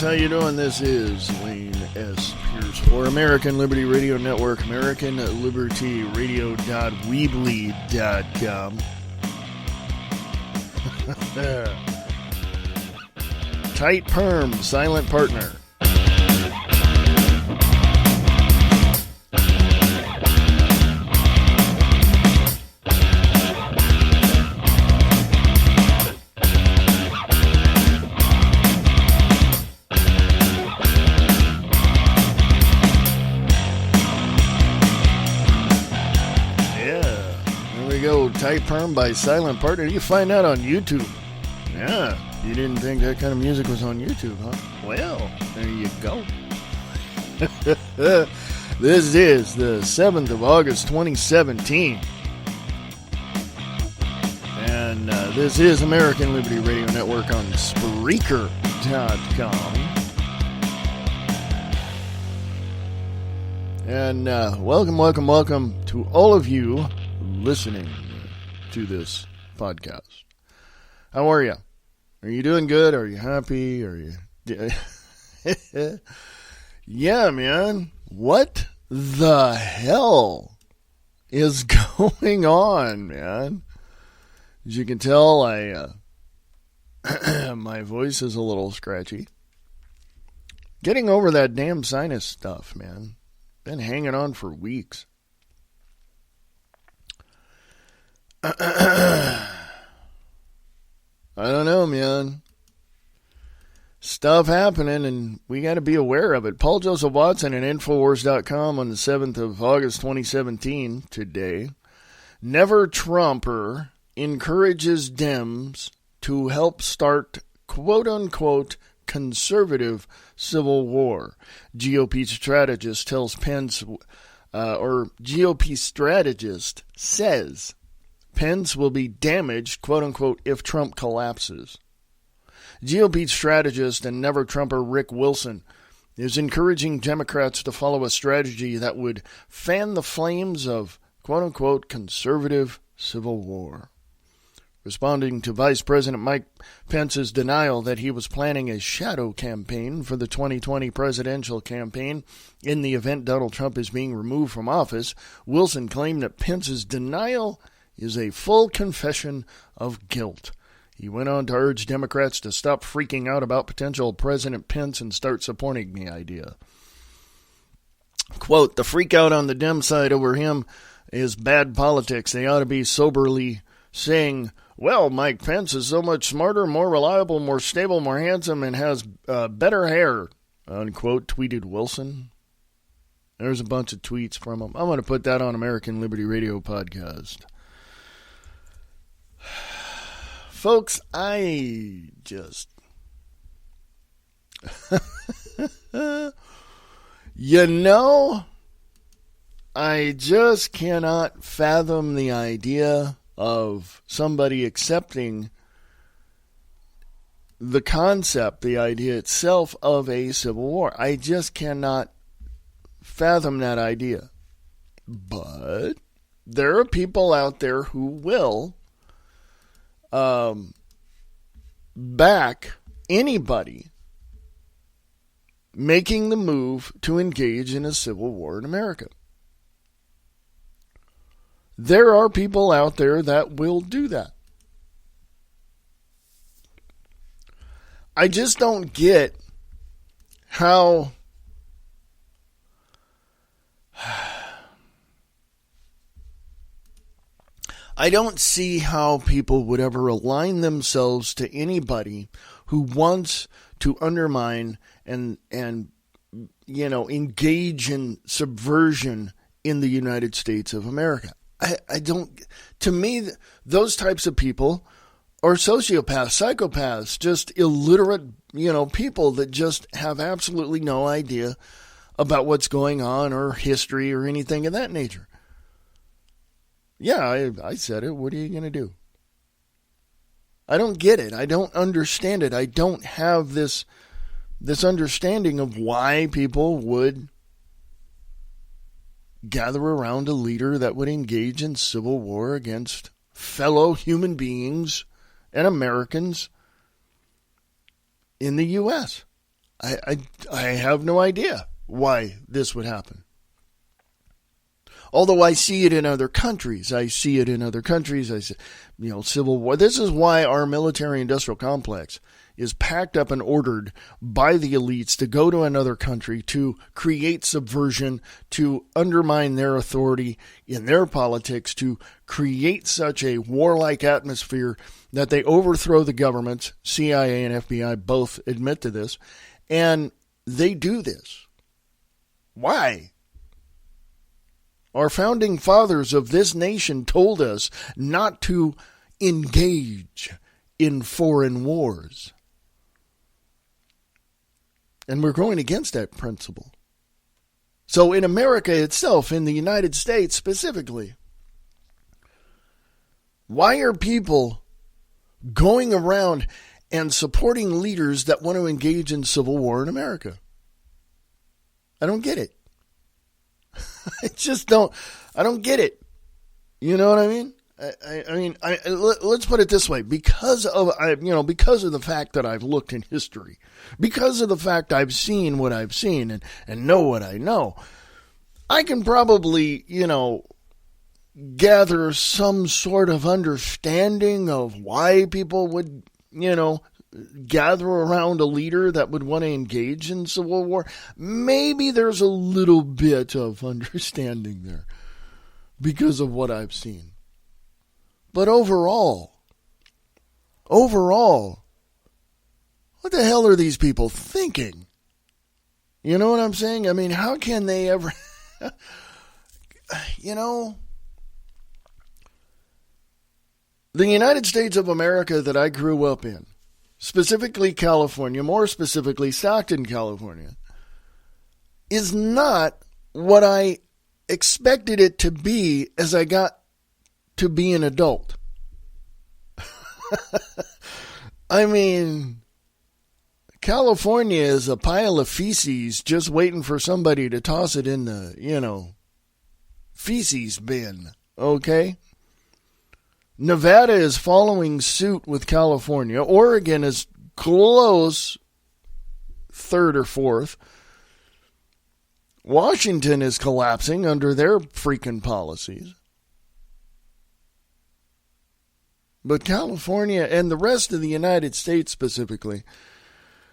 folks, how you doing? This is Wayne S. Pierce for American Liberty Radio Network, AmericanLibertyRadio.weebly.com. Tight Perm, Silent Partner. Tight Perm by Silent Partner. You find that on YouTube. Yeah, you didn't think that kind of music was on YouTube, huh? Well, there you go. This is the 7th of August, 2017. And this is American Liberty Radio Network on Spreaker.com. And welcome to all of you listening to this podcast. How are you? Are you doing good? Are you happy? Are you... Yeah, man. What the hell is going on, man? As you can tell, my voice is a little scratchy. Getting over that damn sinus stuff, man. Been hanging on for weeks. I don't know, man. Stuff happening, and we got to be aware of it. Paul Joseph Watson at Infowars.com on the 7th of August, 2017, today. Never Trumper encourages Dems to help start, quote-unquote, conservative civil war. GOP strategist tells Pence, or GOP strategist says, Pence will be damaged, quote-unquote, if Trump collapses. GOP strategist and never-Trumper Rick Wilson is encouraging Democrats to follow a strategy that would fan the flames of, quote-unquote, conservative civil war. Responding to Vice President Mike Pence's denial that he was planning a shadow campaign for the 2020 presidential campaign in the event Donald Trump is being removed from office, Wilson claimed that Pence's denial is a full confession of guilt. He went on to urge Democrats to stop freaking out about potential President Pence and start supporting the idea. Quote, the freak out on the Dem side over him is bad politics. They ought to be soberly saying, well, Mike Pence is so much smarter, more reliable, more stable, more handsome, and has better hair, unquote, tweeted Wilson. There's a bunch of tweets from him. I'm going to put that on American Liberty Radio podcast. Folks, I just... I just cannot fathom the idea of somebody accepting the concept, the idea itself of a civil war. I just cannot fathom that idea. But there are people out there who will back anybody making the move to engage in a civil war in America. There are people out there that will do that. I just don't get how I don't see how people would ever align themselves to anybody who wants to undermine and engage in subversion in the United States of America. I don't, to me, those types of people are sociopaths, psychopaths, just illiterate, people that just have absolutely no idea about what's going on or history or anything of that nature. Yeah, I said it. What are you going to do? I don't get it. I don't understand it. I don't have this understanding of why people would gather around a leader that would engage in civil war against fellow human beings and Americans in the U.S. I have no idea why this would happen. Although I see it in other countries. I see, Civil War. This is why our military-industrial complex is packed up and ordered by the elites to go to another country to create subversion, to undermine their authority in their politics, to create such a warlike atmosphere that they overthrow the governments. CIA and FBI both admit to this, and they do this. Why? Our founding fathers of this nation told us not to engage in foreign wars. And we're going against that principle. So in America itself, in the United States specifically, why are people going around and supporting leaders that want to engage in civil war in America? I don't get it. I don't get it. You know what I mean? Let's put it this way. Because of the fact that I've looked in history, because of the fact I've seen what I've seen and know what I know, I can probably, gather some sort of understanding of why people would, gather around a leader that would want to engage in civil war. Maybe there's a little bit of understanding there because of what I've seen. But overall, what the hell are these people thinking? You know what I'm saying? I mean, how can they ever, the United States of America that I grew up in, specifically California, more specifically Stockton, California, is not what I expected it to be as I got to be an adult. I mean, California is a pile of feces just waiting for somebody to toss it in the, feces bin, okay? Nevada is following suit with California. Oregon is close, third or fourth. Washington is collapsing under their freaking policies. But California and the rest of the United States specifically,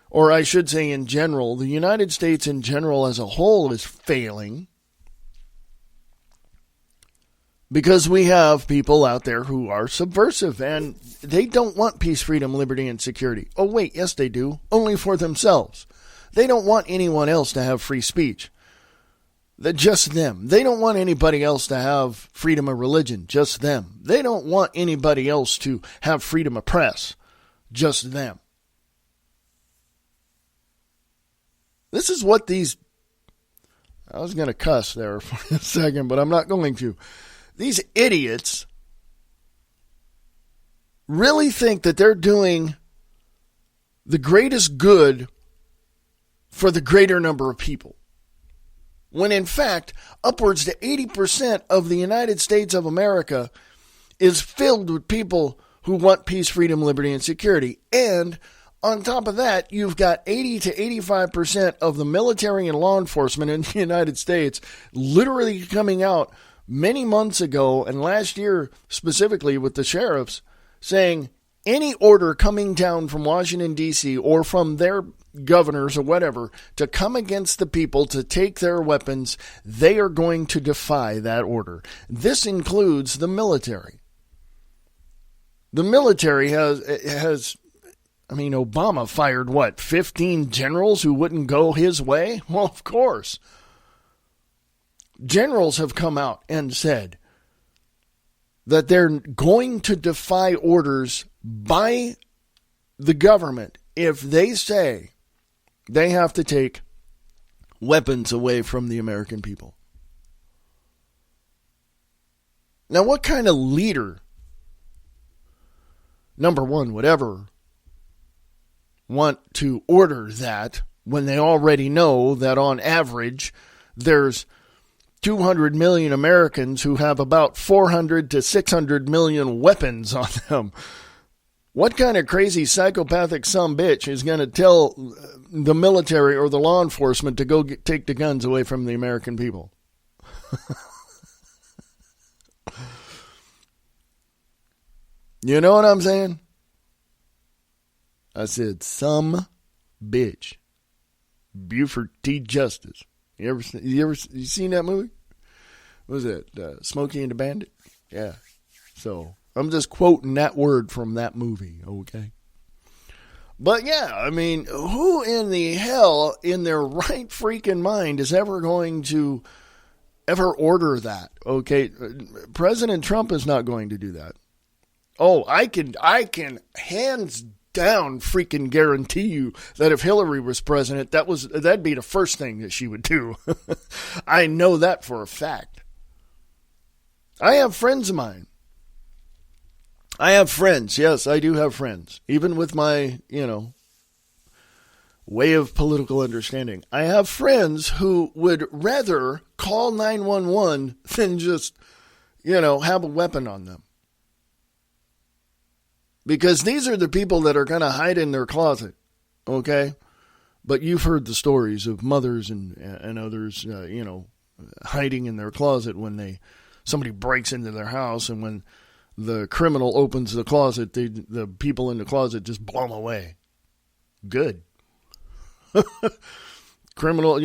or I should say in general, the United States in general as a whole is failing. Because we have people out there who are subversive and they don't want peace, freedom, liberty, and security. Oh, wait, yes, they do. Only for themselves. They don't want anyone else to have free speech. Just them. They don't want anybody else to have freedom of religion. Just them. They don't want anybody else to have freedom of press. Just them. This is what these... I was going to cuss there for a second, but I'm not going to. These idiots really think that they're doing the greatest good for the greater number of people. When in fact, upwards to 80% of the United States of America is filled with people who want peace, freedom, liberty, and security. And on top of that, you've got 80 to 85% of the military and law enforcement in the United States literally coming out many months ago, and last year specifically with the sheriffs, saying any order coming down from Washington, D.C. or from their governors or whatever to come against the people to take their weapons, they are going to defy that order. This includes the military. The military has Obama fired 15 generals who wouldn't go his way? Well, of course. Generals have come out and said that they're going to defy orders by the government if they say they have to take weapons away from the American people. Now, what kind of leader, number one, would ever want to order that when they already know that on average there's 200 million Americans who have about 400 to 600 million weapons on them? What kind of crazy psychopathic sumbitch is going to tell the military or the law enforcement to go take the guns away from the American people? You know what I'm saying? I said some bitch. Buford T. Justice. You seen that movie? What was it? Smokey and the Bandit? Yeah. So I'm just quoting that word from that movie, okay? But yeah, I mean, who in the hell in their right freaking mind is ever going to ever order that, okay? President Trump is not going to do that. Oh, I can hands down freaking guarantee you that if Hillary was president, that'd be the first thing that she would do. I know that for a fact. I have friends of mine. I have friends. Yes, I do have friends. Even with my, way of political understanding. I have friends who would rather call 911 than just, have a weapon on them. Because these are the people that are going to hide in their closet, okay? But you've heard the stories of mothers and others, hiding in their closet when somebody breaks into their house, and when the criminal opens the closet, the people in the closet just blow them away. Good. Criminal,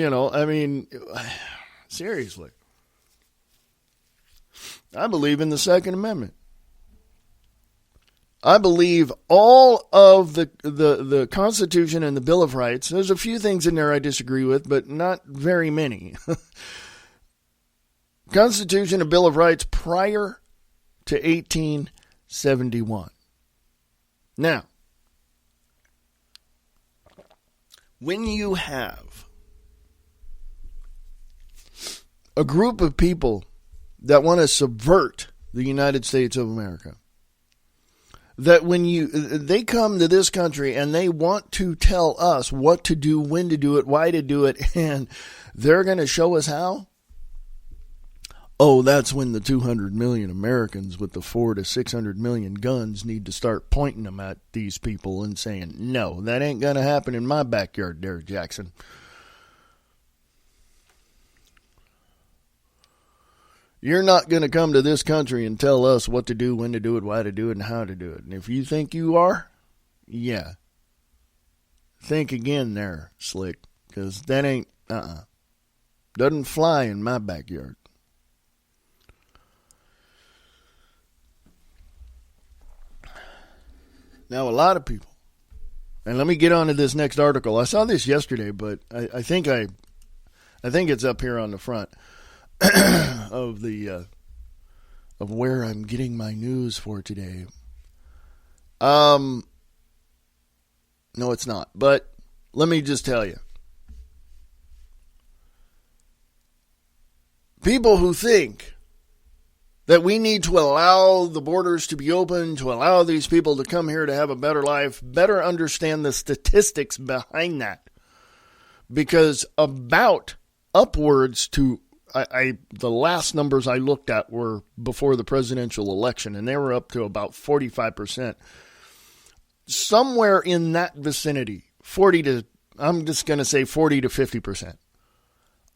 seriously. I believe in the Second Amendment. I believe all of the Constitution and the Bill of Rights. There's a few things in there I disagree with, but not very many. Constitution and Bill of Rights prior to 1871. Now, when you have a group of people that want to subvert the United States of America, that when they come to this country and they want to tell us what to do, when to do it, why to do it, and they're going to show us how. Oh, that's when the 200 million Americans with the 400 to 600 million guns need to start pointing them at these people and saying, no, that ain't going to happen in my backyard, Derek Jackson. You're not going to come to this country and tell us what to do, when to do it, why to do it, and how to do it. And if you think you are, yeah. Think again there, Slick, because that ain't, doesn't fly in my backyard. Now, a lot of people, and let me get on to this next article. I saw this yesterday, but I think it's up here on the front of of where I'm getting my news for today. No, it's not. But let me just tell you. People who think that we need to allow the borders to be open, to allow these people to come here to have a better life, better understand the statistics behind that. Because about upwards to, the last numbers I looked at were before the presidential election, and they were up to about 45%. Somewhere in that vicinity, I'm just going to say 40 to 50%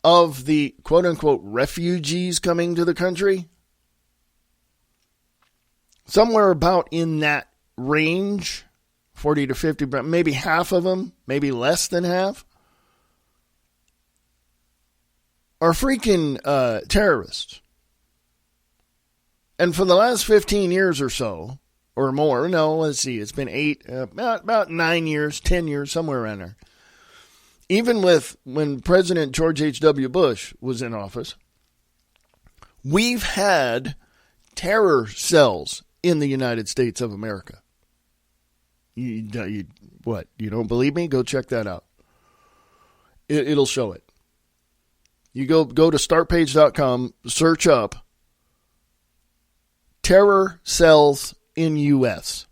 of the quote-unquote refugees coming to the country, somewhere about in that range, 40 to 50, maybe half of them, maybe less than half, are freaking terrorists. And for the last 15 years or so, or more, no, let's see, it's been about 9 years, 10 years, somewhere around there. Even with when President George H.W. Bush was in office, we've had terror cells in the United States of America. What? You don't believe me? Go check that out. It'll show it. You go to startpage.com, search up terror cells in U.S.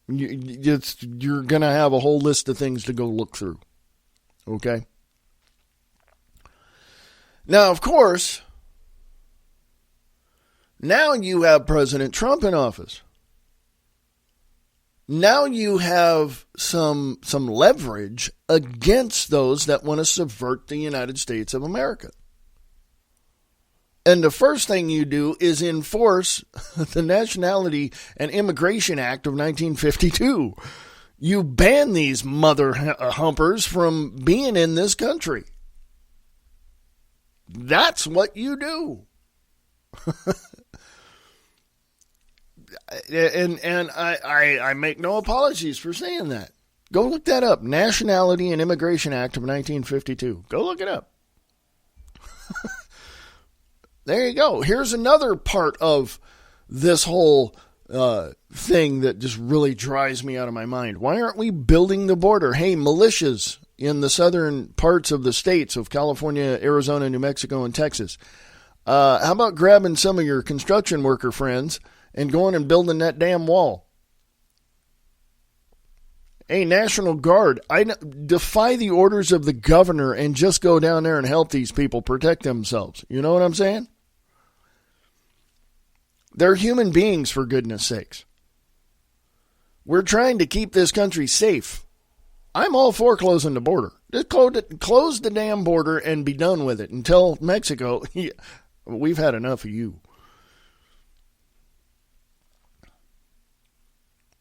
You're going to have a whole list of things to go look through. Okay? Now, of course, now you have President Trump in office. Now you have some leverage against those that want to subvert the United States of America. And the first thing you do is enforce the Nationality and Immigration Act of 1952. You ban these mother humpers from being in this country. That's what you do. And I make no apologies for saying that. Go look that up. Nationality and Immigration Act of 1952. Go look it up. There you go. Here's another part of this whole thing that just really drives me out of my mind. Why aren't we building the border? Hey, militias in the southern parts of the states of California, Arizona, New Mexico, and Texas. How about grabbing some of your construction worker friends and going and building that damn wall? Hey, National Guard, I defy the orders of the governor and just go down there and help these people protect themselves. You know what I'm saying? They're human beings, for goodness sakes. We're trying to keep this country safe. I'm all for closing the border. Just close the damn border and be done with it and tell Mexico, we've had enough of you.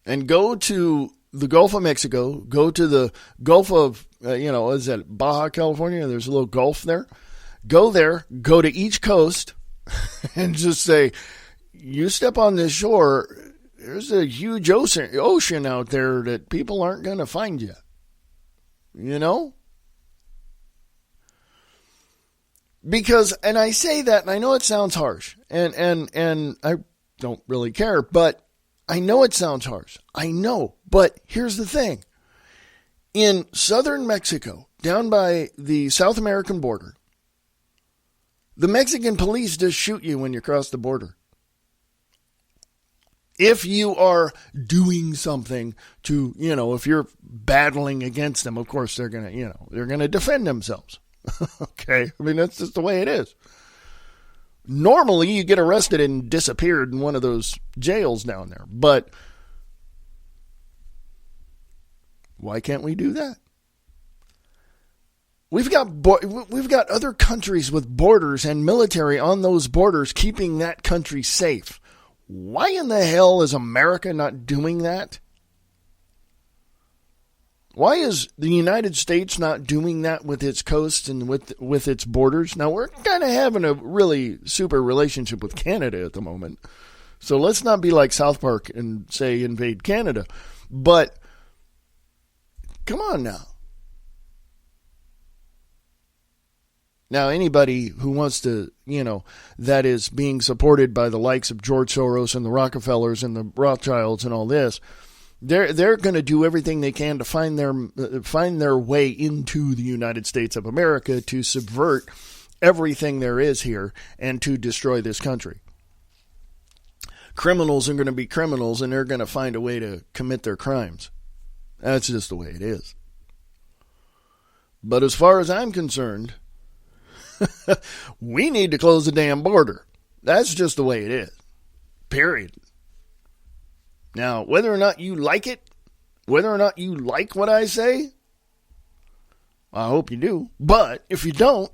And go to the Gulf of Mexico, go to the Gulf of, is that Baja California? There's a little Gulf there. Go there, go to each coast, and just say, you step on this shore, there's a huge ocean out there that people aren't going to find you. You know? Because, and I say that, and I know it sounds harsh, and I don't really care, but I know it sounds harsh. I know, but here's the thing. In southern Mexico, down by the South American border, the Mexican police just shoot you when you cross the border. If you are doing something to, if you're battling against them, of course they're going to defend themselves. Okay? I mean, that's just the way it is. Normally, you get arrested and disappeared in one of those jails down there. But why can't we do that? We've got other countries with borders and military on those borders keeping that country safe. Why in the hell is America not doing that? Why is the United States not doing that with its coasts and with its borders? Now, we're kind of having a really super relationship with Canada at the moment. So let's not be like South Park and say invade Canada. But come on now. Now, anybody who wants to, that is being supported by the likes of George Soros and the Rockefellers and the Rothschilds and all this, they're going to do everything they can to find their way into the United States of America to subvert everything there is here and to destroy this country. Criminals are going to be criminals, and they're going to find a way to commit their crimes. That's just the way it is. But as far as I'm concerned, we need to close the damn border. That's just the way it is. Period. Now, whether or not you like it, whether or not you like what I say, I hope you do. But if you don't,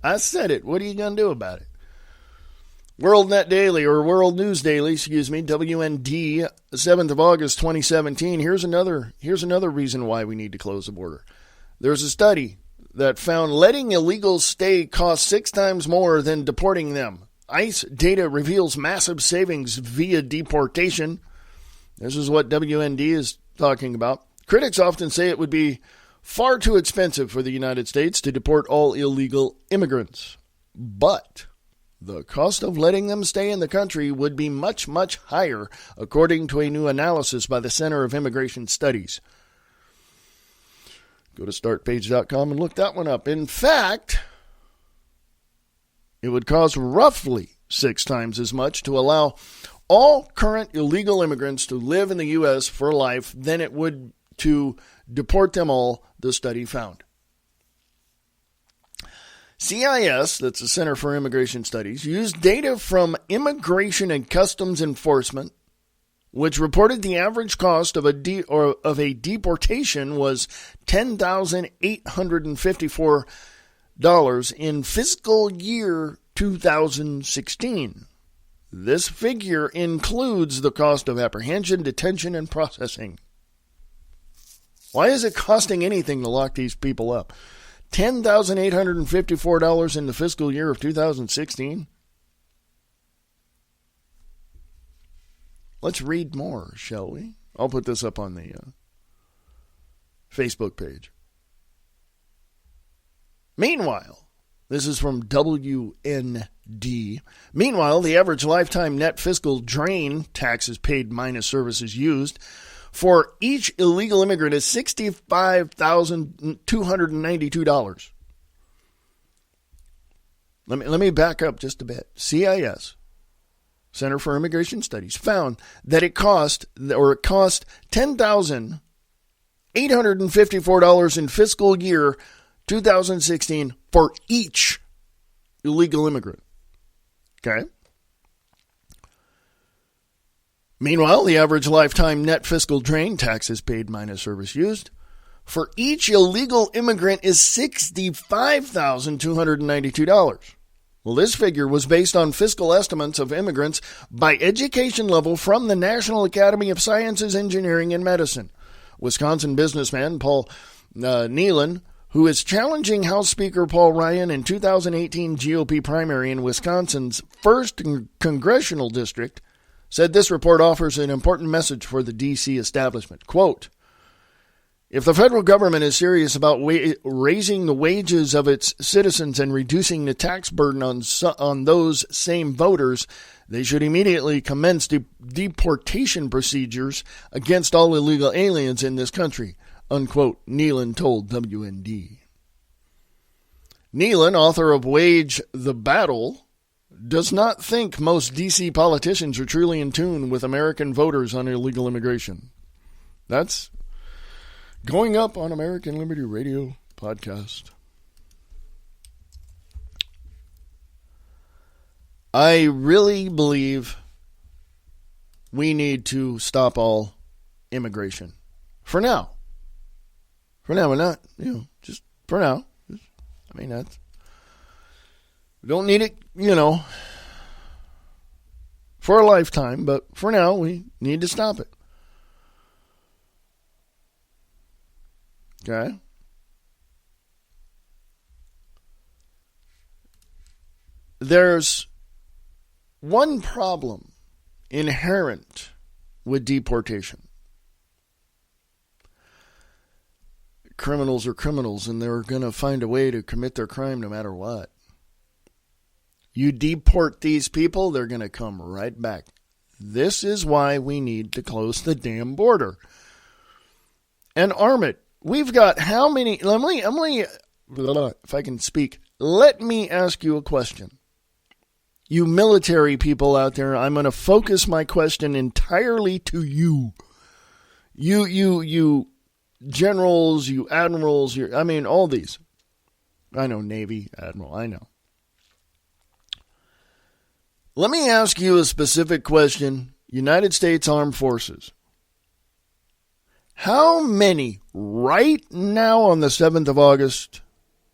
I said it. What are you going to do about it? World News Daily, WND, 7th of August, 2017. Here's another reason why we need to close the border. There's a study that found letting illegals stay costs 6 times more than deporting them. ICE data reveals massive savings via deportation. This is what WND is talking about. Critics often say it would be far too expensive for the United States to deport all illegal immigrants. But the cost of letting them stay in the country would be much, much higher, according to a new analysis by the Center of Immigration Studies. Go to startpage.com and look that one up. In fact, it would cost roughly 6 times as much to allow all current illegal immigrants to live in the U.S. for life than it would to deport them all, the study found. CIS, that's the Center for Immigration Studies, used data from Immigration and Customs Enforcement, which reported the average cost of a deportation was $10,854 in fiscal year 2016. This figure includes the cost of apprehension, detention, and processing. Why is it costing anything to lock these people up? $10,854 in the fiscal year of 2016? Let's read more, shall we? I'll put this up on the Facebook page. Meanwhile, this is from WND. Meanwhile, the average lifetime net fiscal drain, taxes paid minus services used, for each illegal immigrant is $65,292. Let me back up just a bit. CIS, Center for Immigration Studies, found that it cost $10,854 in fiscal year 2016 for each illegal immigrant. Okay. Meanwhile, the average lifetime net fiscal drain, taxes paid minus service used, for each illegal immigrant is $65,292. Well, this figure was based on fiscal estimates of immigrants by education level from the National Academy of Sciences, Engineering, and Medicine. Wisconsin businessman Paul Nealon, who is challenging House Speaker Paul Ryan in 2018 GOP primary in Wisconsin's 1st congressional district, said this report offers an important message for the D.C. establishment. Quote, if the federal government is serious about raising the wages of its citizens and reducing the tax burden on those same voters, they should immediately commence deportation procedures against all illegal aliens in this country, unquote, Nealon told WND. Nealon, author of Wage the Battle, does not think most D.C. politicians are truly in tune with American voters on illegal immigration. That's going up on American Liberty Radio podcast. I really believe we need to stop all immigration. For now. For now, we're not, just for now. That's, we don't need it, for a lifetime, but for now, we need to stop it. Okay? There's one problem inherent with deportation. Criminals are criminals, and they're going to find a way to commit their crime no matter what. You deport these people, they're going to come right back. This is why we need to close the damn border and arm it. We've got how many? If I can speak, let me ask you a question. You military people out there, I'm going to focus my question entirely to you. You generals, you admirals, all these. I know, Navy, Admiral, I know. Let me ask you a specific question. United States Armed Forces. How many, right now on the 7th of August,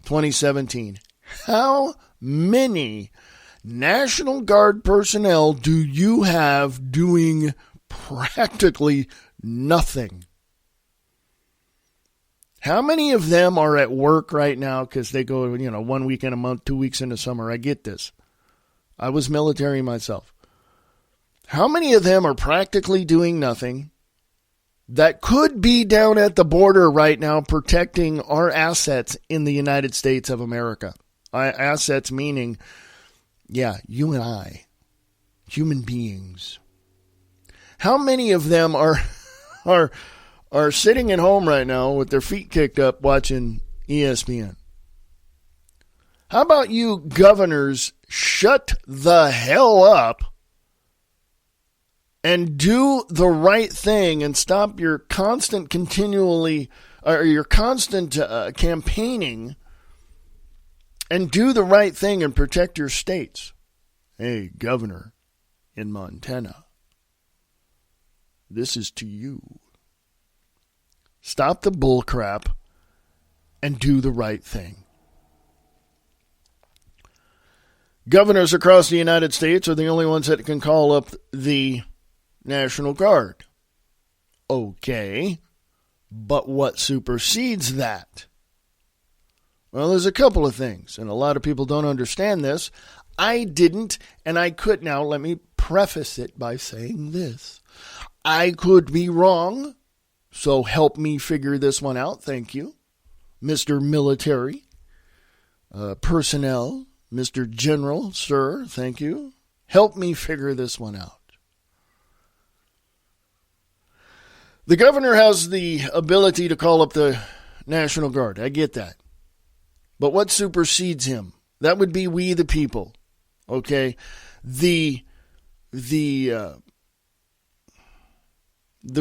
2017, how many National Guard personnel do you have doing practically nothing? How many of them are at work right now because they go, 1 week in a month, 2 weeks in the summer? I get this. I was military myself. How many of them are practically doing nothing that could be down at the border right now protecting our assets in the United States of America? Assets meaning, you and I, human beings. How many of them are sitting at home right now with their feet kicked up watching ESPN? How about you governors shut the hell up and do the right thing and stop your constant campaigning and do the right thing and protect your states? Hey, governor in Montana. this is to you. Stop the bull crap and do the right thing. Governors across the United States are the only ones that can call up the National Guard. Okay, but what supersedes that? Well, there's a couple of things, and a lot of people don't understand this. I didn't, and I could. Now, let me preface it by saying this. I could be wrong, so help me figure this one out. Thank you, Mr. Military Personnel, Mr. General, sir, thank you. Help me figure this one out. The governor has the ability to call up the National Guard. I get that. But what supersedes him? That would be we the people. Okay? The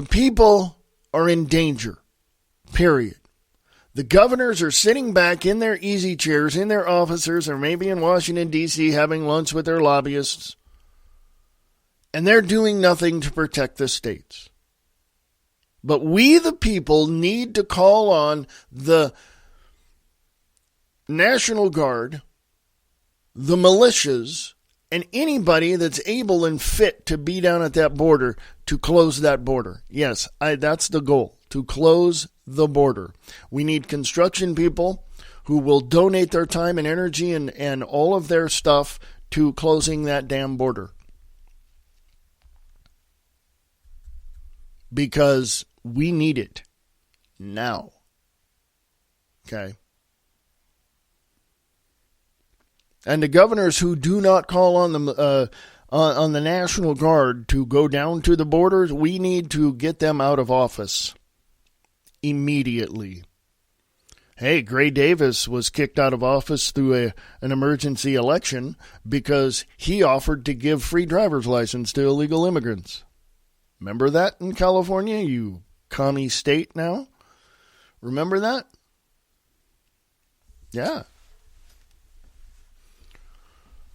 people are in danger. Period. The governors are sitting back in their easy chairs, in their offices, or maybe in Washington, D.C., having lunch with their lobbyists. And they're doing nothing to protect the states. But we, the people, need to call on the National Guard, the militias, and anybody that's able and fit to be down at that border to close that border. Yes, that's the goal, to close the border. We need construction people who will donate their time and energy and all of their stuff to closing that damn border. Because we need it now. Okay? And the governors who do not call on the National Guard to go down to the borders, we need to get them out of office immediately. Hey, Gray Davis was kicked out of office through an emergency election because he offered to give free driver's license to illegal immigrants. Remember that in California, you commie state now? Remember that? Yeah.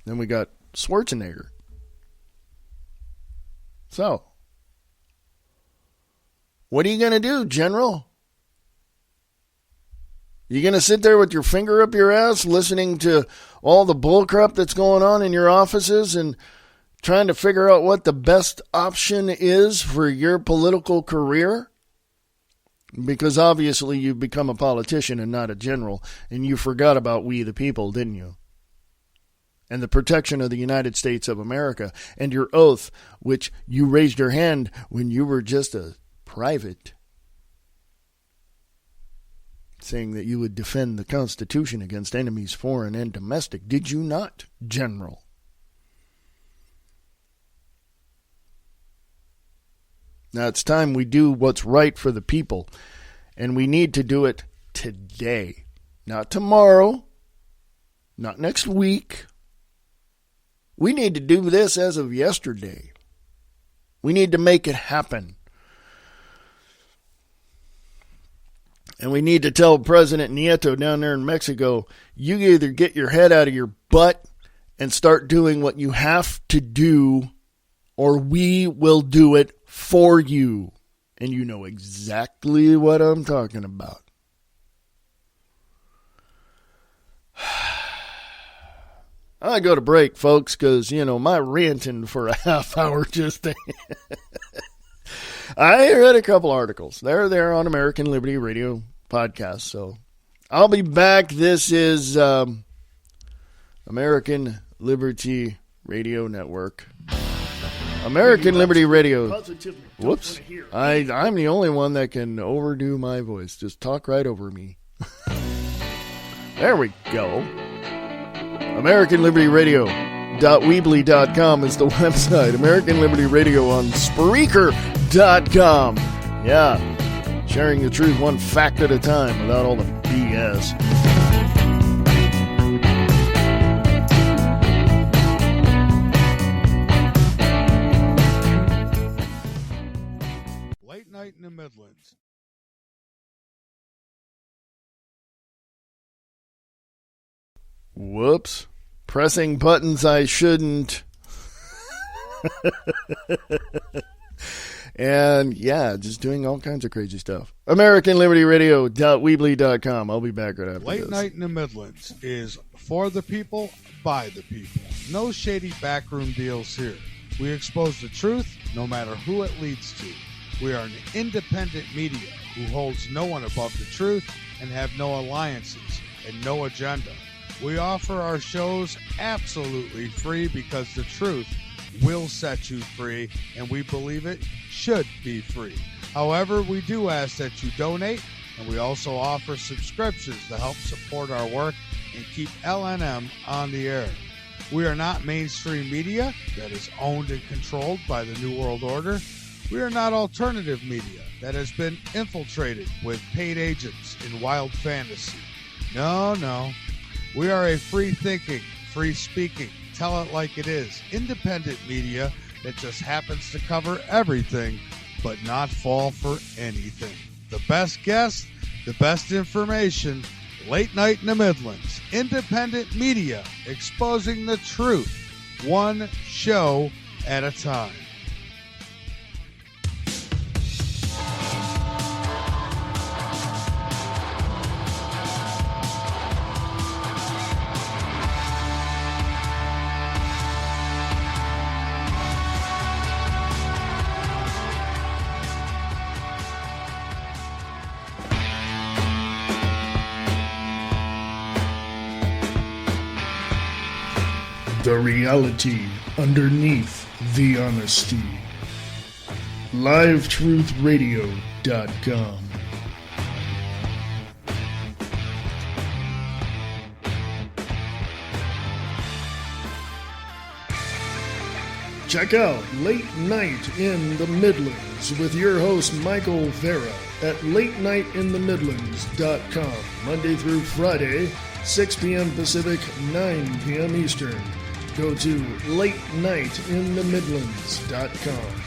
Then we got Schwarzenegger. So, what are you going to do, General? You going to sit there with your finger up your ass listening to all the bullcrap that's going on in your offices and trying to figure out what the best option is for your political career? Because obviously you've become a politician and not a general, and you forgot about we the people, didn't you? And the protection of the United States of America, and your oath, which you raised your hand when you were just a private, saying that you would defend the Constitution against enemies foreign and domestic. Did you not, General? Now it's time we do what's right for the people, and we need to do it today, not tomorrow, not next week. We need to do this as of yesterday. We need to make it happen. And we need to tell President Nieto down there in Mexico, you either get your head out of your butt and start doing what you have to do, or we will do it for you. And you know exactly what I'm talking about. I go to break, folks, because, my ranting for a half hour just... I read a couple articles. They're there on American Liberty Radio podcast. So I'll be back. This is American Liberty Radio Network. American Liberty Radio. Whoops. I'm the only one that can overdo my voice. Just talk right over me. There we go. AmericanLibertyRadio.weebly.com is the website. American Liberty Radio on Spreaker.com. Yeah. Sharing the truth one fact at a time without all the BS. Late night in the Midlands. Whoops. Pressing buttons I shouldn't. And yeah, just doing all kinds of crazy stuff. AmericanLibertyRadio.weebly.com. I'll be back right after Late this. Night in the Midlands is for the people, by the people. No shady backroom deals here. We expose the truth, no matter who it leads to. We are an independent media who holds no one above the truth and have no alliances and no agenda. We offer our shows absolutely free because the truth will set you free, and we believe it should be free. However, we do ask that you donate, and we also offer subscriptions to help support our work and keep LNM on the air. We are not mainstream media that is owned and controlled by the New World Order. We are not alternative media that has been infiltrated with paid agents in wild fantasy. No. We are a free-thinking, free-speaking, tell it like it is, independent media that just happens to cover everything but not fall for anything. The best guests, the best information, Late Night in the Midlands, independent media exposing the truth, one show at a time. The reality underneath the honesty. LiveTruthRadio.com. Check out Late Night in the Midlands with your host Michael Vera at LateNightInTheMidlands.com, Monday through Friday, 6 p.m. Pacific, 9 p.m. Eastern. Go to LateNightInTheMidlands.com.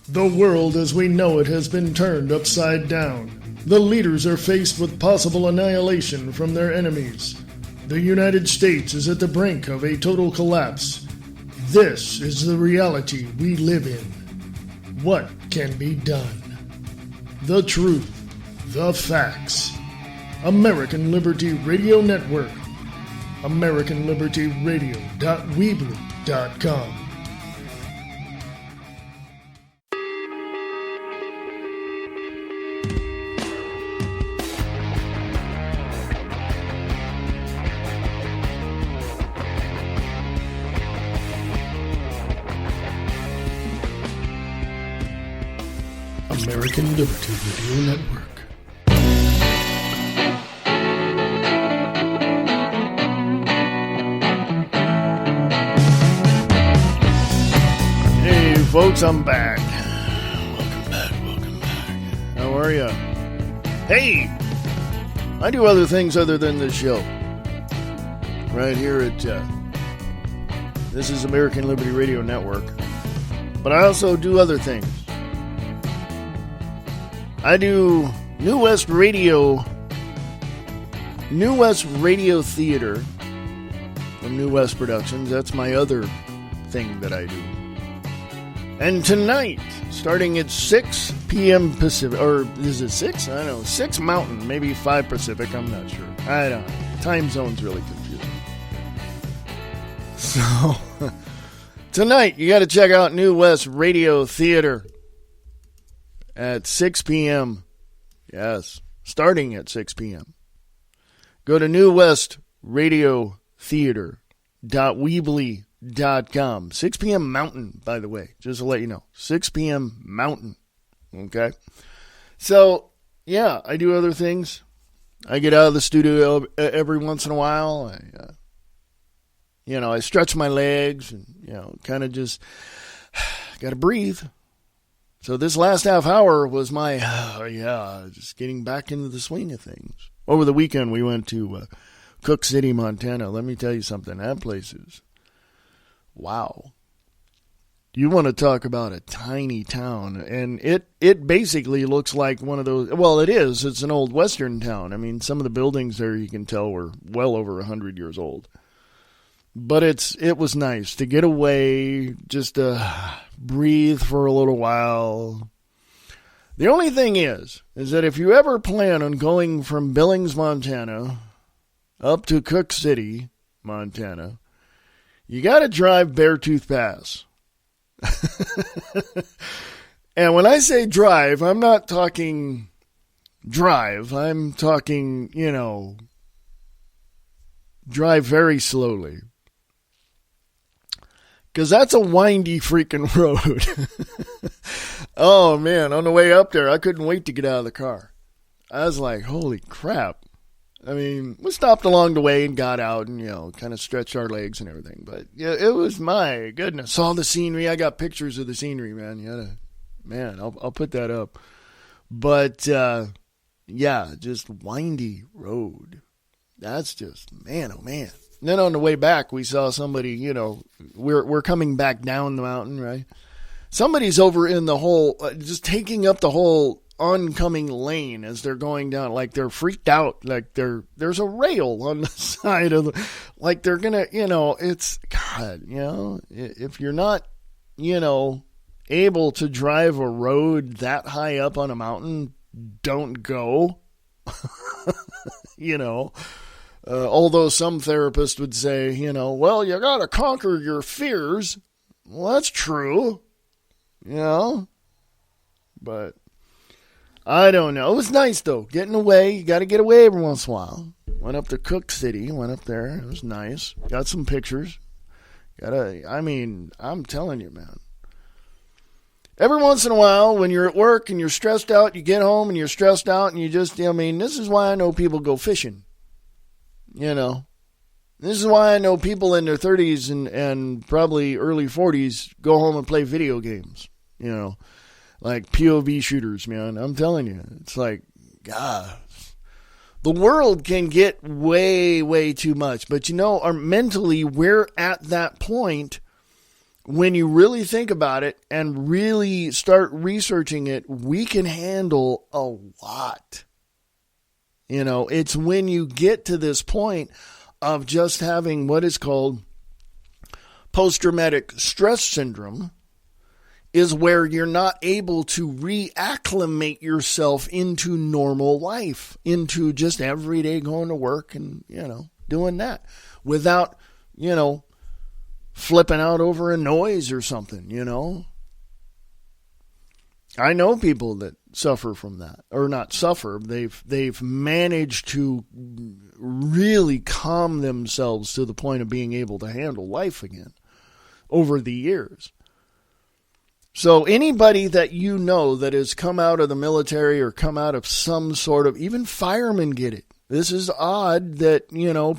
The world as we know it has been turned upside down. The leaders are faced with possible annihilation from their enemies. The United States is at the brink of a total collapse. This is the reality we live in. What can be done? The truth, the facts. American Liberty Radio Network. AmericanLibertyRadio.weebly.com. American Liberty Radio Network. Hey, folks, I'm back. Welcome back. How are you? Hey, I do other things other than this show. Right here at, this is American Liberty Radio Network. But I also do other things. I do New West Radio Theater from New West Productions. That's my other thing that I do. And tonight, starting at 6 p.m. Pacific, or is it 6? I don't know, 6 Mountain, maybe 5 Pacific, I'm not sure. I don't know. Time zone's really confusing. So, tonight, you got to check out New West Radio Theater at 6 p.m. Yes, starting at 6 p.m. Go to newwestradiotheater.weebly.com. 6 p.m. Mountain, by the way, just to let you know. 6 p.m. Mountain. Okay? So, yeah, I do other things. I get out of the studio every once in a while. I stretch my legs and, kind of just got to breathe. So this last half hour was my, just getting back into the swing of things. Over the weekend, we went to Cook City, Montana. Let me tell you something. That place is, wow. You want to talk about a tiny town. And it basically looks like one of those, well, it is. It's an old Western town. I mean, some of the buildings there you can tell were well over 100 years old. But it was nice to get away, just to breathe for a little while. The only thing is that if you ever plan on going from Billings, Montana, up to Cook City, Montana, you got to drive Beartooth Pass. And when I say drive, I'm not talking drive. I'm talking, drive very slowly. Because that's a windy freaking road. Oh, man, on the way up there, I couldn't wait to get out of the car. I was like, holy crap. I mean, we stopped along the way and got out and, kind of stretched our legs and everything. But, yeah, it was, my goodness. Saw the scenery. I got pictures of the scenery, man. I'll put that up. But, yeah, just windy road. That's just, man, oh, man. And then on the way back, we saw somebody, we're coming back down the mountain, right? Somebody's over in the whole, just taking up the whole oncoming lane as they're going down. Like they're freaked out. Like there's a rail on the side of the, like they're going to, it's, God, if you're not, able to drive a road that high up on a mountain, don't go, although some therapists would say, well, you got to conquer your fears. Well, that's true, but I don't know. It was nice, though, getting away. You got to get away every once in a while. Went up to Cook City, went up there. It was nice. Got some pictures. I'm telling you, man. Every once in a while, when you're at work and you're stressed out, you get home and you're stressed out and you just, this is why I know people go fishing. This is why I know people in their 30s and probably early 40s go home and play video games, like POV shooters, man. I'm telling you, it's like, God, the world can get way, way too much. But, mentally, we're at that point when you really think about it and really start researching it, we can handle a lot. It's when you get to this point of just having what is called post-traumatic stress syndrome is where you're not able to reacclimate yourself into normal life, into just every day going to work and, doing that without, flipping out over a noise or something, I know people that suffer from that, or not suffer. They've managed to really calm themselves to the point of being able to handle life again over the years. So anybody that that has come out of the military or come out of some sort of, even firemen get it. This is odd that,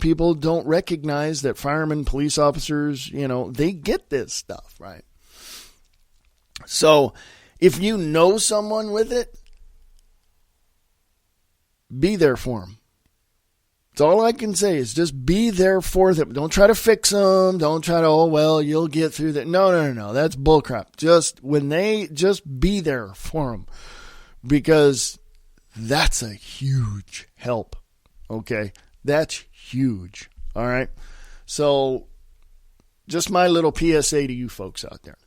people don't recognize that firemen, police officers, they get this stuff, right? So if you know someone with it, be there for them. That's all I can say is just be there for them. Don't try to fix them. Don't try to, you'll get through that. No. That's bullcrap. Just be there for them, because that's a huge help. Okay. That's huge. All right. So just my little PSA to you folks out there.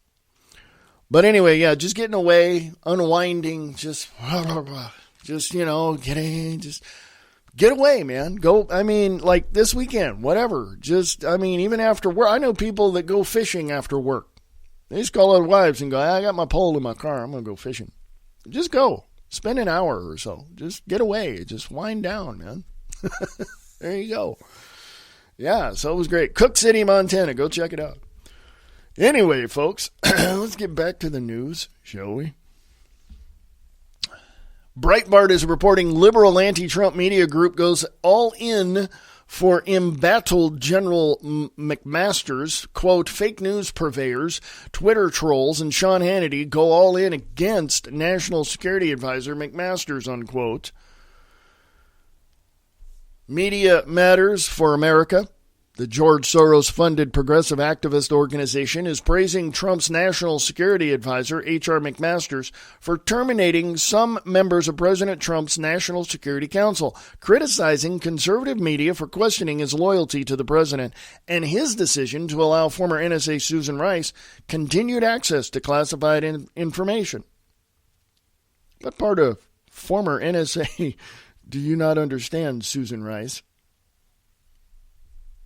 But anyway, yeah, just getting away, unwinding, just get away, man. Go, like this weekend, whatever. Even after work. I know people that go fishing after work. They just call their wives and go, I got my pole in my car. I'm going to go fishing. Just go. Spend an hour or so. Just get away. Just wind down, man. There you go. Yeah, so it was great. Cook City, Montana. Go check it out. Anyway, folks, let's get back to the news, shall we? Breitbart is reporting liberal anti-Trump media group goes all in for embattled General McMaster's, quote, fake news purveyors, Twitter trolls, and Sean Hannity go all in against National Security Advisor McMaster's, unquote. Media matters for America. The George Soros-funded progressive activist organization is praising Trump's national security advisor, H.R. McMaster, for terminating some members of President Trump's National Security Council, criticizing conservative media for questioning his loyalty to the president and his decision to allow former NSA Susan Rice continued access to classified information. What part of former NSA do you not understand, Susan Rice?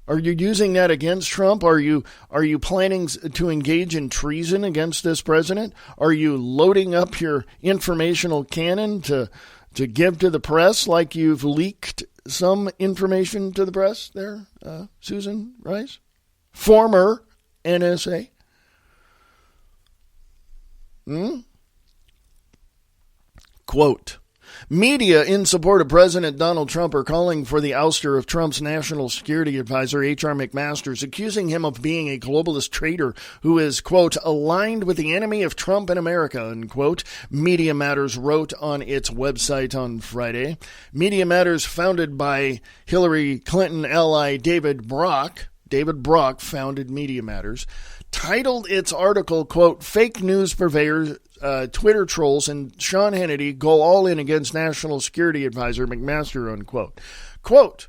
Are you using that against Trump? Are you planning to engage in treason against this president? Are you loading up your informational cannon to give to the press like you've leaked some information to the press there, Susan Rice? Former NSA? Quote, media in support of President Donald Trump are calling for the ouster of Trump's national security advisor, H.R. McMaster, accusing him of being a globalist traitor who is, quote, aligned with the enemy of Trump and America, unquote, Media Matters wrote on its website on Friday. Media Matters, founded by Hillary Clinton ally David Brock founded Media Matters, titled its article, quote, fake news purveyors, Twitter trolls and Sean Hannity go all in against National Security Advisor McMaster, unquote. Quote,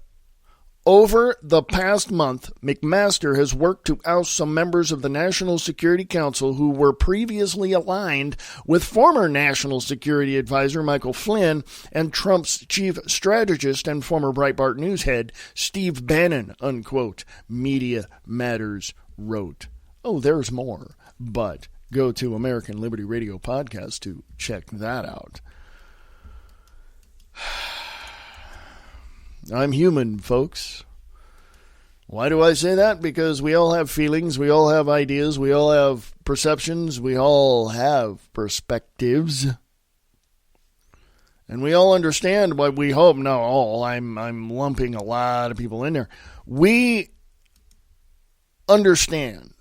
over the past month, McMaster has worked to oust some members of the National Security Council who were previously aligned with former National Security Advisor Michael Flynn and Trump's chief strategist and former Breitbart News head Steve Bannon, unquote, Media Matters wrote. Oh, there's more, but go to American Liberty Radio Podcast to check that out. I'm human, folks. Why do I say that? Because we all have feelings, we all have ideas, we all have perceptions, we all have perspectives. And we all understand what we hope. Not all. I'm lumping a lot of people in there. We understand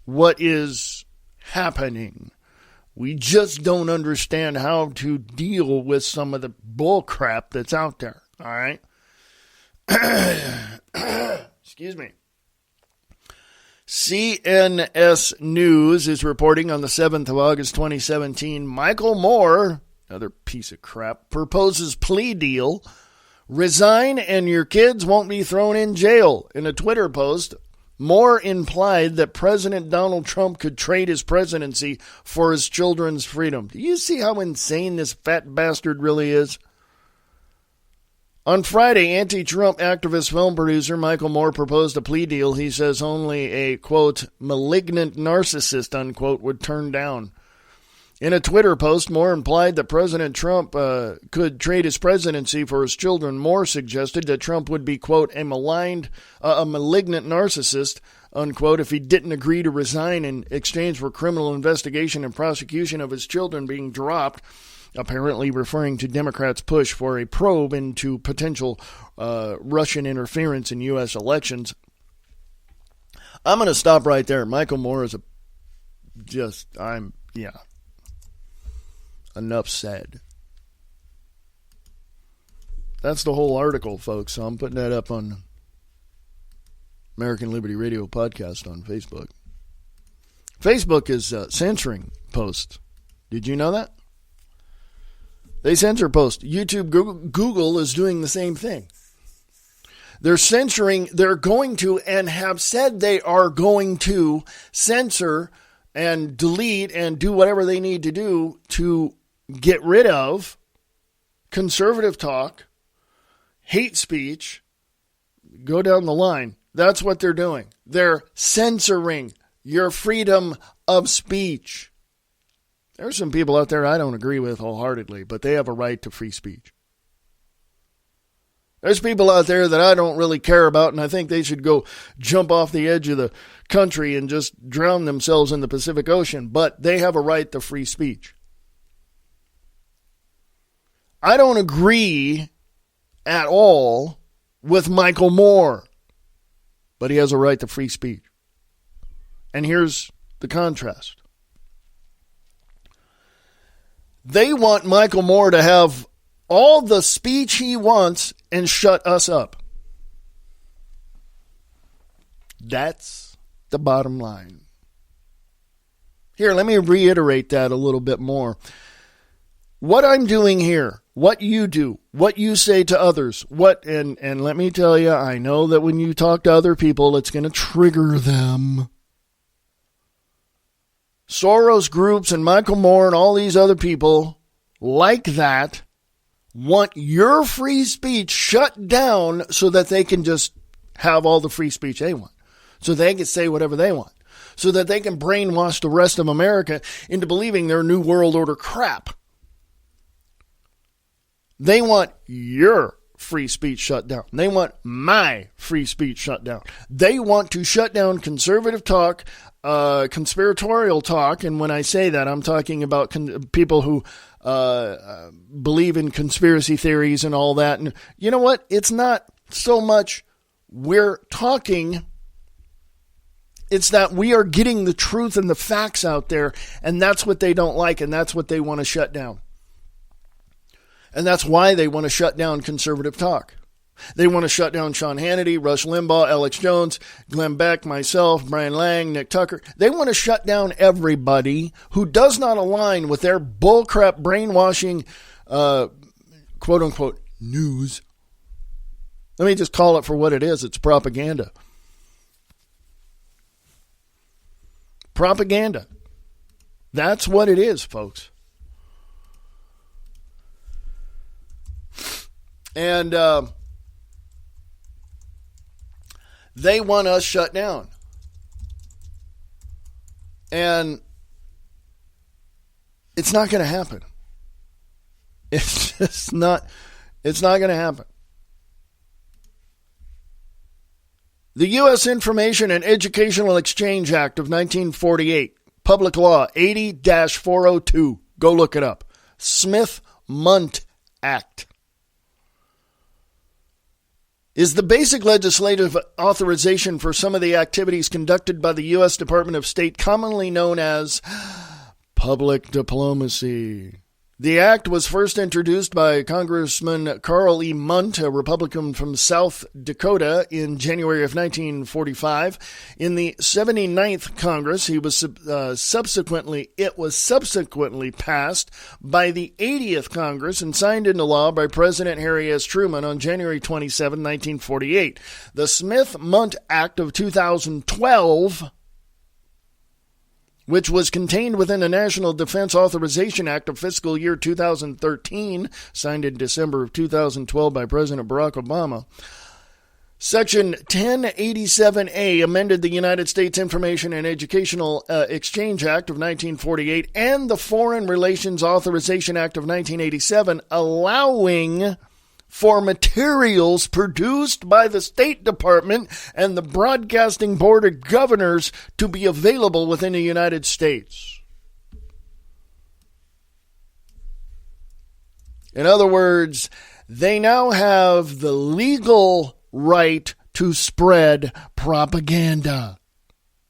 what is happening. We just don't understand how to deal with some of the bull crap that's out there. All right? Excuse me. CNS News is reporting on the 7th of August 2017, Michael Moore, another piece of crap, proposes plea deal. Resign and your kids won't be thrown in jail. In a Twitter post, Moore implied that President Donald Trump could trade his presidency for his children's freedom. Do you see how insane this fat bastard really is? On Friday, anti-Trump activist film producer Michael Moore proposed a plea deal he says only a, quote, malignant narcissist, unquote, would turn down. In a Twitter post, Moore implied that President Trump could trade his presidency for his children. Moore suggested that Trump would be, quote, a malignant narcissist, unquote, if he didn't agree to resign in exchange for criminal investigation and prosecution of his children being dropped, apparently referring to Democrats' push for a probe into potential Russian interference in U.S. elections. I'm going to stop right there. Michael Moore is enough said. That's the whole article, folks. So I'm putting that up on American Liberty Radio Podcast on Facebook. Facebook is censoring posts. Did you know that? They censor posts. YouTube, Google is doing the same thing. They're censoring. They're going to and have said they are going to censor and delete and do whatever they need to do to get rid of conservative talk, hate speech, go down the line. That's what they're doing. They're censoring your freedom of speech. There are some people out there I don't agree with wholeheartedly, but they have a right to free speech. There's people out there that I don't really care about, and I think they should go jump off the edge of the country and just drown themselves in the Pacific Ocean, but they have a right to free speech. I don't agree at all with Michael Moore, but he has a right to free speech. And here's the contrast. They want Michael Moore to have all the speech he wants and shut us up. That's the bottom line. Here, let me reiterate that a little bit more. What I'm doing here, what you do, what you say to others, and let me tell you, I know that when you talk to other people, it's going to trigger them. Soros groups and Michael Moore and all these other people like that want your free speech shut down so that they can just have all the free speech they want, so they can say whatever they want, so that they can brainwash the rest of America into believing their New World Order crap. They want your free speech shut down. They want my free speech shut down. They want to shut down conservative talk, conspiratorial talk, and when I say that, I'm talking about people who believe in conspiracy theories and all that. And you know what? It's not so much we're talking, it's that we are getting the truth and the facts out there, and that's what they don't like, and that's what they want to shut down. And that's why they want to shut down conservative talk. They want to shut down Sean Hannity, Rush Limbaugh, Alex Jones, Glenn Beck, myself, Brian Lang, Nick Tucker. They want to shut down everybody who does not align with their bullcrap brainwashing, quote-unquote, news. Let me just call it for what it is. It's propaganda. Propaganda. That's what it is, folks. And they want us shut down. And it's not going to happen. It's just not, it's not going to happen. The U.S. Information and Educational Exchange Act of 1948, Public Law 80-402, go look it up. Smith-Mundt Act, is the basic legislative authorization for some of the activities conducted by the U.S. Department of State, commonly known as public diplomacy. The act was first introduced by Congressman Carl E. Mundt, a Republican from South Dakota, in January of 1945. In the 79th Congress, it was subsequently passed by the 80th Congress and signed into law by President Harry S. Truman on January 27, 1948. The Smith-Mundt Act of 2012, which was contained within the National Defense Authorization Act of fiscal year 2013, signed in December of 2012 by President Barack Obama. Section 1087A amended the United States Information and Educational Exchange Act of 1948 and the Foreign Relations Authorization Act of 1987, allowing for materials produced by the State Department and the Broadcasting Board of Governors to be available within the United States. In other words, they now have the legal right to spread propaganda.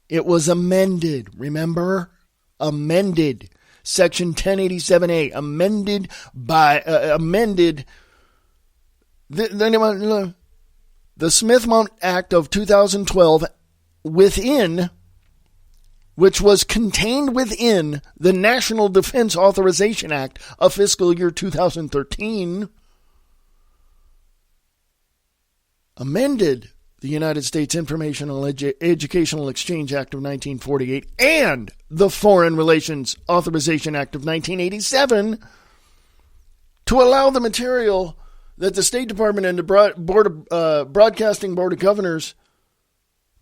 It was amended, remember? Amended. Section 1087A, amended. The Smith-Mundt Act of 2012, which was contained within the National Defense Authorization Act of fiscal year 2013, amended the United States Informational Educational Exchange Act of 1948 and the Foreign Relations Authorization Act of 1987 to allow the material that the State Department and the Broadcasting Board of Governors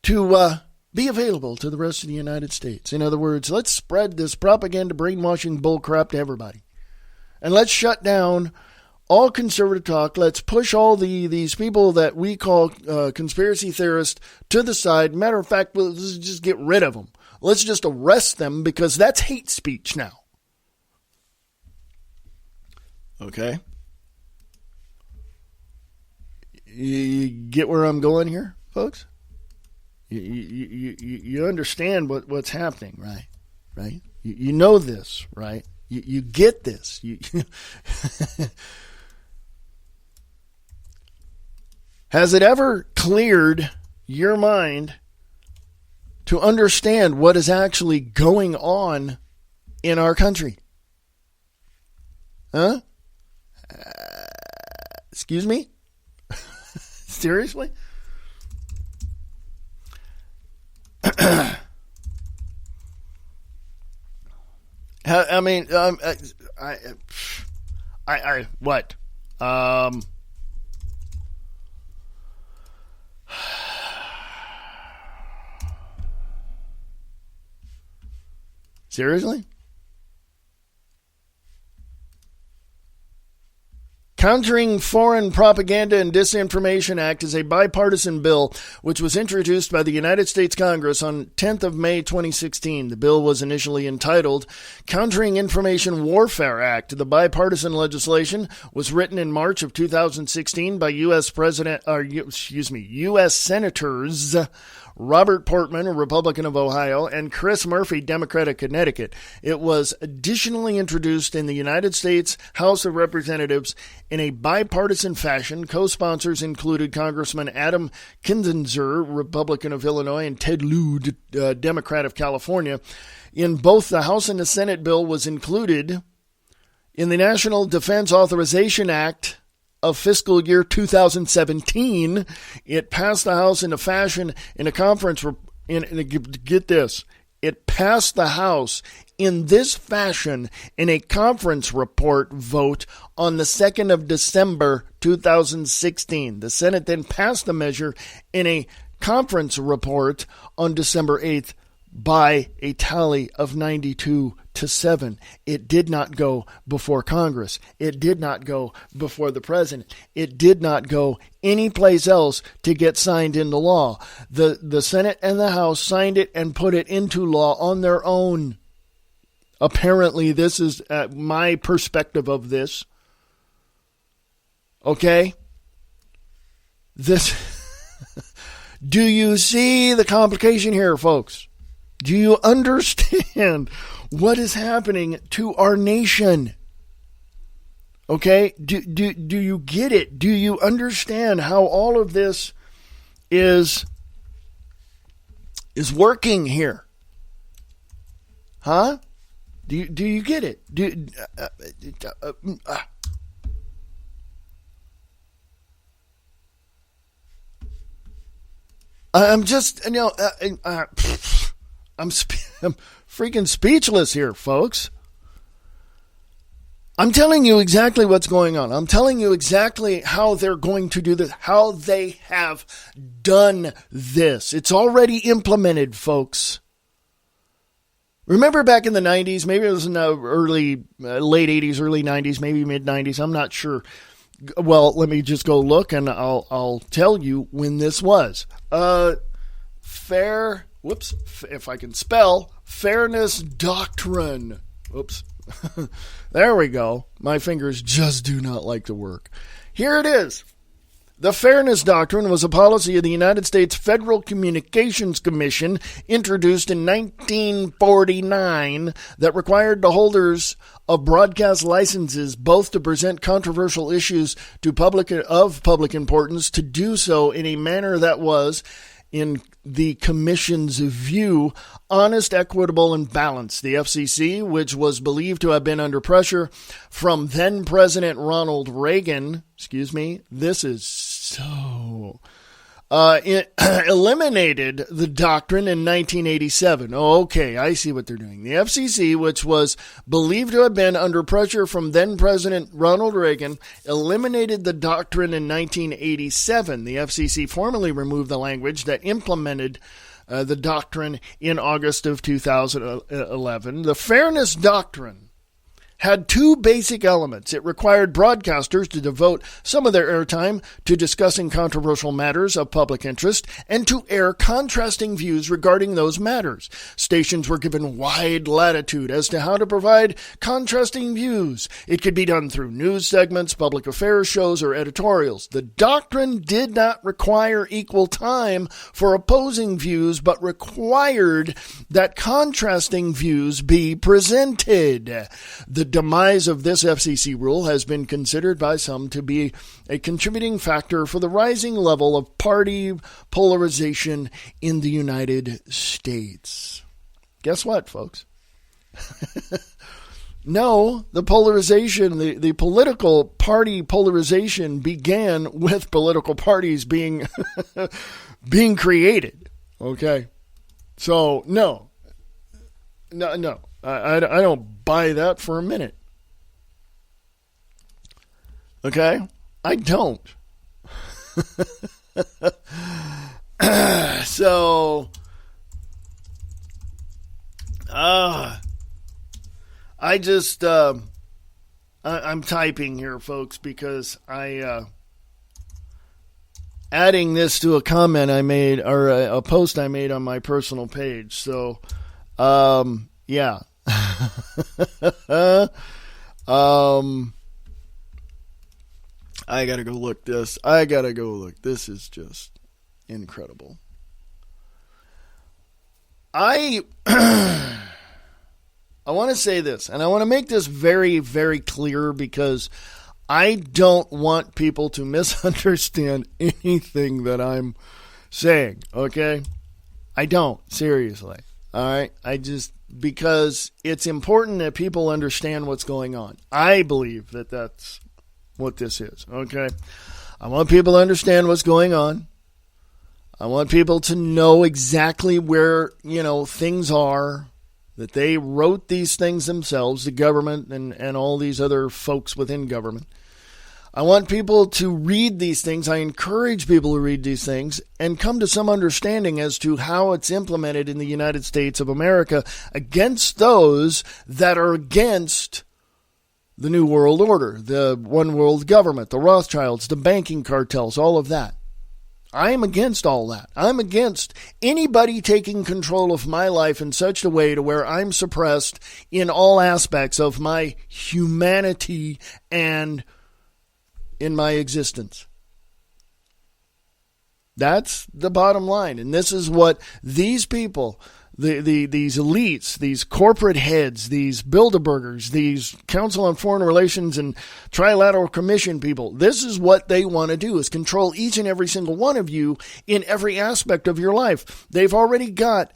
to be available to the rest of the United States. In other words, let's spread this propaganda brainwashing bullcrap to everybody. And let's shut down all conservative talk. Let's push all these people that we call conspiracy theorists to the side. Matter of fact, let's just get rid of them. Let's just arrest them because that's hate speech now. Okay? You get where I'm going here, folks? You understand what's happening, right? Right? You know this, right? You get this. Has it ever cleared your mind to understand what is actually going on in our country. Huh? Excuse me? Seriously? I mean, what? Seriously? Countering Foreign Propaganda and Disinformation Act is a bipartisan bill which was introduced by the United States Congress on 10th of May 2016. The bill was initially entitled Countering Information Warfare Act. The bipartisan legislation was written in March of 2016 by U.S. Senators Robert Portman, a Republican of Ohio, and Chris Murphy, Democrat of Connecticut. It was additionally introduced in the United States House of Representatives in a bipartisan fashion. Co-sponsors included Congressman Adam Kinzinger, Republican of Illinois, and Ted Lieu, Democrat of California. In both the House and the Senate, bill was included in the National Defense Authorization Act of fiscal year 2017. It passed the House in a fashion in a conference. Get this. It passed the House in this fashion in a conference report vote on the 2nd of December 2016. The Senate then passed the measure in a conference report on December 8th by a tally of 92-7. It did not go before Congress. It did not go before the president. It did not go anyplace else to get signed into law. The Senate and the House signed it and put it into law on their own. Apparently, this is my perspective of this. Okay? This. Do you see the complication here, folks? Do you understand what is happening to our nation? Okay? Do you get it? Do you understand how all of this is working here? Huh? Do you get it? I'm just, I'm freaking speechless here, folks. I'm telling you exactly what's going on. I'm telling you exactly how they're going to do this, how they have done this. It's already implemented, folks. Remember back in the 90s, maybe it was in the late 80s, early 90s, maybe mid 90s, I'm not sure. Well, let me just go look and I'll tell you when this was. If I can spell, Fairness Doctrine. Oops. There we go. My fingers just do not like to work. Here it is. The Fairness Doctrine was a policy of the United States Federal Communications Commission introduced in 1949 that required the holders of broadcast licenses both to present controversial issues of public importance to do so in a manner that was, in the Commission's view, honest, equitable, and balanced. The FCC, which was believed to have been under pressure from then-President Ronald Reagan, this is so... it eliminated the doctrine in 1987. Oh, okay, I see what they're doing. The FCC, which was believed to have been under pressure from then-President Ronald Reagan, eliminated the doctrine in 1987. The FCC formally removed the language that implemented the doctrine in August of 2011. The Fairness Doctrine had two basic elements. It required broadcasters to devote some of their airtime to discussing controversial matters of public interest and to air contrasting views regarding those matters. Stations were given wide latitude as to how to provide contrasting views. It could be done through news segments, public affairs shows, or editorials. The doctrine did not require equal time for opposing views, but required that contrasting views be presented. The demise of this FCC rule has been considered by some to be a contributing factor for the rising level of party polarization in the United States. Guess what, folks? No, the polarization, the political party polarization began with political parties being being created. Okay, so no, I don't buy that for a minute. Okay, I don't. So, I just, I'm typing here, folks, because adding this to a comment I made, or a post I made on my personal page. So, yeah. I gotta go look this. This is just incredible. I want to say this, and I want to make this very, very clear, because I don't want people to misunderstand anything that I'm saying, okay? I don't, seriously, all right? Because it's important that people understand what's going on. I believe that that's what this is, okay? I want people to understand what's going on. I want people to know exactly where, things are, that they wrote these things themselves, the government and all these other folks within government. I want people to read these things. I encourage people to read these things and come to some understanding as to how it's implemented in the United States of America against those that are against the New World Order, the One World Government, the Rothschilds, the banking cartels, all of that. I am against all that. I'm against anybody taking control of my life in such a way to where I'm suppressed in all aspects of my humanity and in my existence. That's the bottom line. And this is what these people, these elites, these corporate heads, these Bilderbergers, these Council on Foreign Relations and Trilateral Commission people, this is what they want to do, is control each and every single one of you in every aspect of your life. They've already got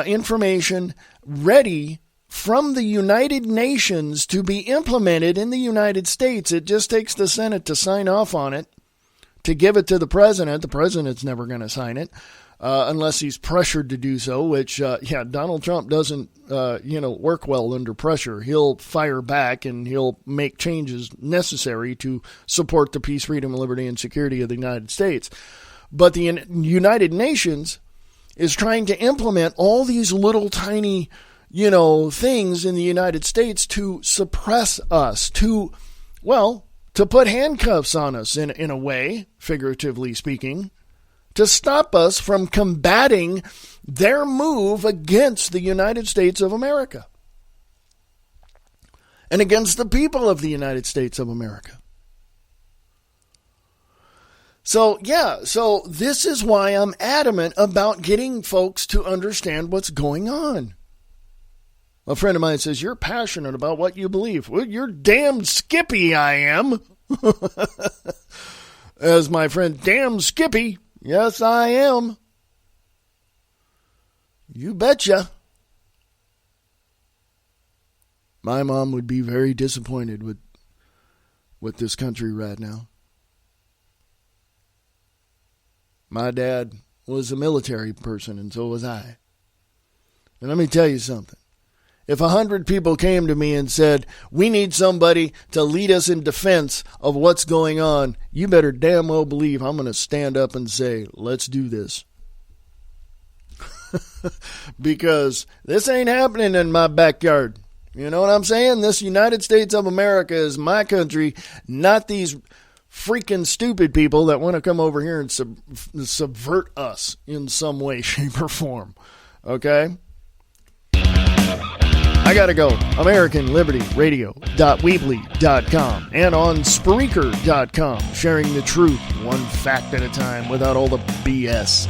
information ready from the United Nations to be implemented in the United States. It just takes the Senate to sign off on it, to give it to the president. The president's never going to sign it. Unless he's pressured to do so, which, Donald Trump doesn't, work well under pressure. He'll fire back and he'll make changes necessary to support the peace, freedom, liberty, and security of the United States. But the United Nations is trying to implement all these little tiny, things in the United States to suppress us, to put handcuffs on us in a way, figuratively speaking, to stop us from combating their move against the United States of America and against the people of the United States of America. So this is why I'm adamant about getting folks to understand what's going on. A friend of mine says, you're passionate about what you believe. Well, you're damn Skippy, I am. As my friend, damn Skippy. Yes, I am. You betcha. My mom would be very disappointed with this country right now. My dad was a military person, and so was I. And let me tell you something. If 100 people came to me and said, we need somebody to lead us in defense of what's going on, you better damn well believe I'm going to stand up and say, let's do this. Because this ain't happening in my backyard. You know what I'm saying? This United States of America is my country, not these freaking stupid people that want to come over here and subvert us in some way, shape, or form. Okay? I gotta go. AmericanLibertyRadio.weebly.com and on Spreaker.com, sharing the truth one fact at a time without all the BS.